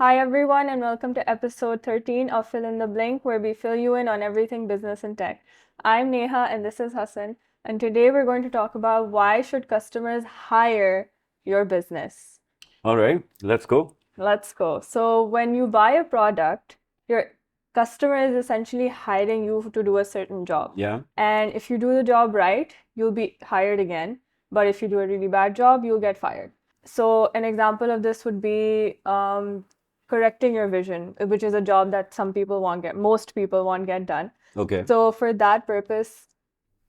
Hi, everyone, and welcome to episode 13 of Fill in the Blink, where we fill you in on everything business and tech. I'm Neha, and this is Hassan, and today we're going to talk about why should customers hire your business. All right, let's go. Let's go. So, when you buy a product, your customer is essentially hiring you to do a certain job. Yeah. And if you do the job right, you'll be hired again. But if you do a really bad job, you'll get fired. So, an example of this would be correcting your vision, which is a job that most people won't get done. Okay. So, for that purpose,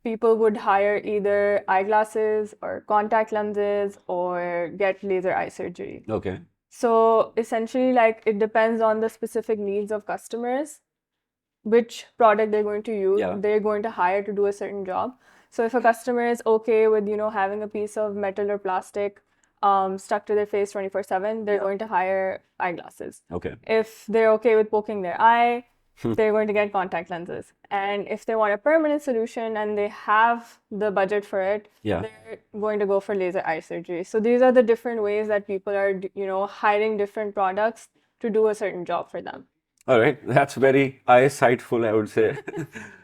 people would hire either eyeglasses or contact lenses or get laser eye surgery. Okay. So essentially, like it depends on the specific needs of customers, which product they're going to use, Yeah. they're going to hire to do a certain job. So if a customer is okay with, having a piece of metal or plastic stuck to their face 24/7, they're Yeah. going to hire eyeglasses. Okay. If they're okay with poking their eye, they're going to get contact lenses. And if they want a permanent solution and they have the budget for it, Yeah. they're going to go for laser eye surgery. So these are the different ways that people are, hiring different products to do a certain job for them. All right, that's very eyesightful, I would say.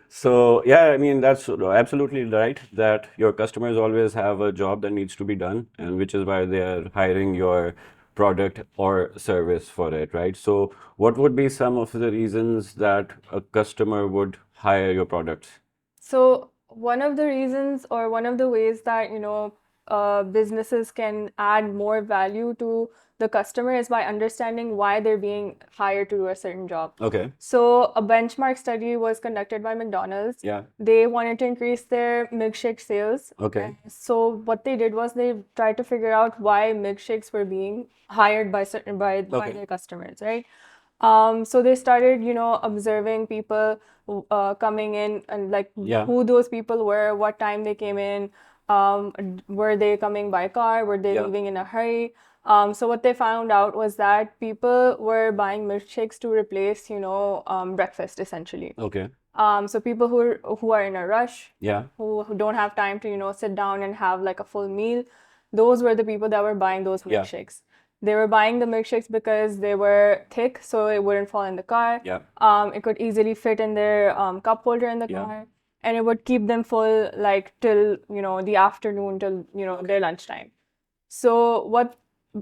So, yeah, I mean, that's absolutely right that your customers always have a job that needs to be done, and which is why they are hiring your product or service for it, right? So, what would be some of the reasons that a customer would hire your products? So one of the reasons or one of the ways that, businesses can add more value to the customer is by understanding why they're being hired to do a certain job. Okay. So a benchmark study was conducted by McDonald's. Yeah. They wanted to increase their milkshake sales. Okay. And so what they did was they tried to figure out why milkshakes were being hired by Okay. their customers, right? So they started, observing people coming in and like Yeah. who those people were, what time they came in, were they coming by car, were they Yeah. leaving in a hurry? So what they found out was that people were buying milkshakes to replace, breakfast essentially. Okay. So people who are in a rush, Yeah. who don't have time to, sit down and have like a full meal, those were the people that were buying those Yeah. milkshakes. They were buying the milkshakes because they were thick, so it wouldn't fall in the car. Yeah. It could easily fit in their cup holder in the Yeah. car, and it would keep them full like till, the afternoon till, their lunchtime. So what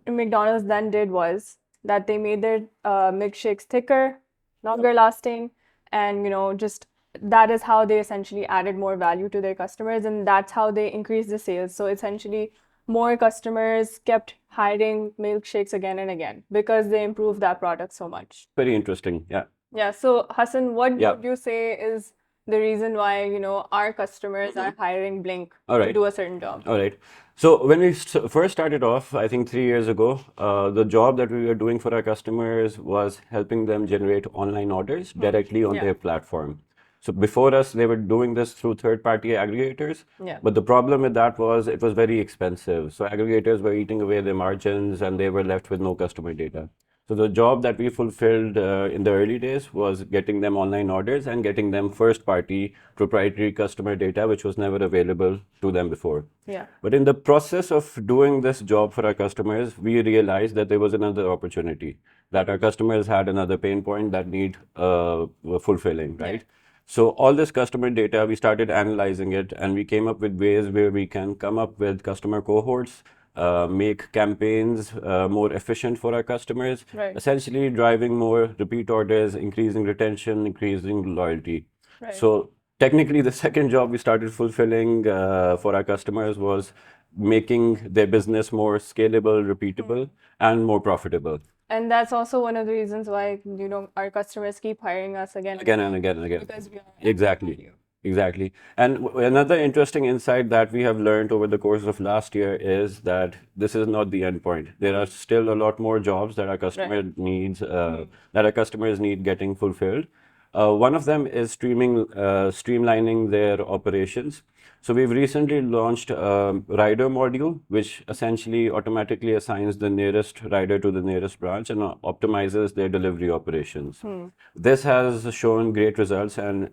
McDonald's then did was that they made their milkshakes thicker, longer lasting, and just that is how they essentially added more value to their customers, and that's how they increased the sales. So essentially, more customers kept hiring milkshakes again and again because they improved that product so much. Very interesting. Yeah. Yeah. So Hassan, what Yeah. would you say is the reason why, our customers are hiring Blink All to right. do a certain job? All right. So when we first started off, I think 3 years ago, the job that we were doing for our customers was helping them generate online orders directly on Yeah. their platform. So before us, they were doing this through third-party aggregators. Yeah. But the problem with that was it was very expensive. So aggregators were eating away their margins and they were left with no customer data. So the job that we fulfilled in the early days was getting them online orders and getting them first-party proprietary customer data, which was never available to them before. Yeah. But in the process of doing this job for our customers, we realized that there was another opportunity, that our customers had another pain point that need fulfilling, right? So all this customer data, we started analyzing it, and we came up with ways where we can come up with customer cohorts, make campaigns more efficient for our customers, Right. essentially driving more repeat orders, increasing retention, increasing loyalty. Right. So technically, the second job we started fulfilling for our customers was making their business more scalable, repeatable, and more profitable. And that's also one of the reasons why, our customers keep hiring us again Again and again and again. because we are Exactly. Exactly. And another interesting insight that we have learned over the course of last year is that this is not the end point. There are still a lot more jobs that our customer needs, that our customers need getting fulfilled. One of them is streamlining their operations. So we've recently launched a rider module, which essentially automatically assigns the nearest rider to the nearest branch and optimizes their delivery operations. This has shown great results, and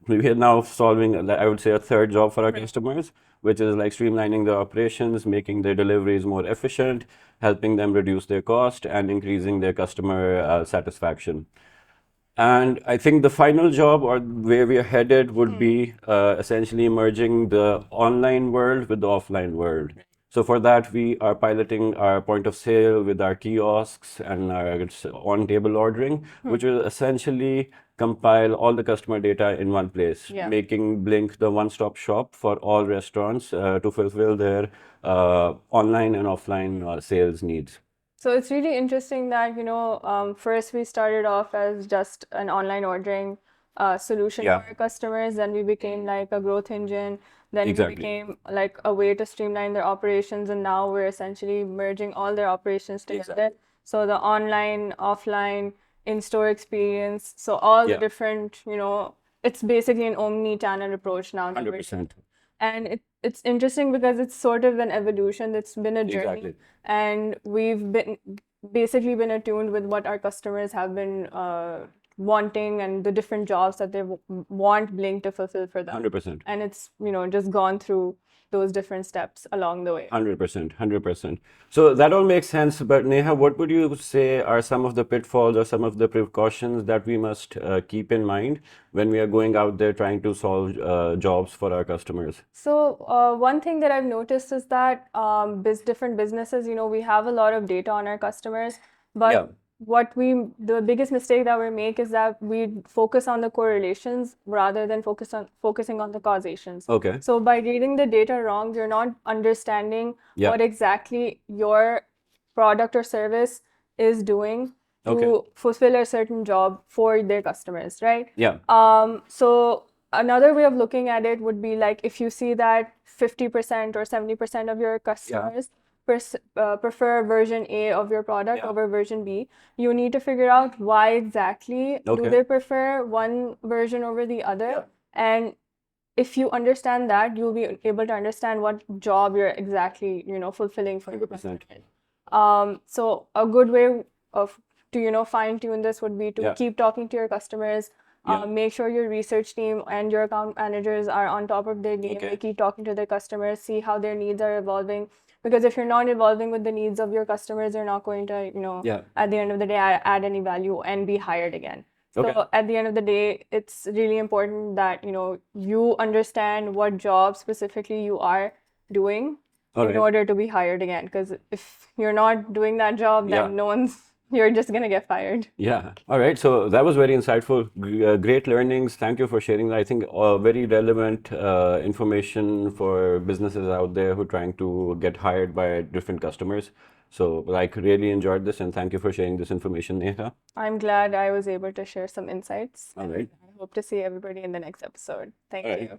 we are now solving, I would say, a third job for our customers, which is like streamlining the operations, making their deliveries more efficient, helping them reduce their cost, and increasing their customer satisfaction. And I think the final job or where we are headed would be essentially merging the online world with the offline world. So for that, we are piloting our point of sale with our kiosks and our on-table ordering, which will essentially compile all the customer data in one place, Yeah. making Blink the one-stop shop for all restaurants to fulfill their online and offline sales needs. So it's really interesting that, first we started off as just an online ordering solution for Yeah, our customers, then we became like a growth engine, then we exactly. became like a way to streamline their operations, and now we're essentially merging all their operations together. Exactly. So the online, offline, in-store experience, so all the Yeah, different, it's basically an omni-channel approach now that we're 100%. and it's interesting because it's sort of an evolution. It's been a journey, Exactly. and we've basically been attuned with what our customers have been wanting and the different jobs that they want Blink to fulfill for them. 100%. And it's, just gone through those different steps along the way. 100%. 100%. So that all makes sense. But Neha, what would you say are some of the pitfalls or some of the precautions that we must keep in mind when we are going out there trying to solve jobs for our customers? So one thing that I've noticed is that different businesses, we have a lot of data on our customers, but Yeah. the biggest mistake that we make is that we focus on the correlations rather than focusing on the causations. Okay. So by reading the data wrong, you're not understanding Yeah. what exactly your product or service is doing to Okay. fulfill a certain job for their customers, right? Yeah. So another way of looking at it would be like if you see that 50% or 70% of your customers prefer version A of your product Yeah. over version B, you need to figure out why exactly do Okay. they prefer one version over the other. Yeah. And if you understand that, you'll be able to understand what job you're exactly, fulfilling for your 100%. customers. So a good way of to, fine tune this would be to Yeah. keep talking to your customers. Yeah. Make sure your research team and your account managers are on top of their game. Okay. They keep talking to their customers, see how their needs are evolving. Because if you're not evolving with the needs of your customers, you're not going to, Yeah. at the end of the day, add any value and be hired again. Okay. So at the end of the day, it's really important that, you understand what job specifically you are doing All in right. order to be hired again. Because if you're not doing that job, Yeah. then you're just gonna get fired. Yeah. All right. So that was very insightful. Great learnings. Thank you for sharing that. I think very relevant information for businesses out there who are trying to get hired by different customers. So, like, really enjoyed this, and thank you for sharing this information, Neha. I'm glad I was able to share some insights. All right. I hope to see everybody in the next episode. Thank All right. you.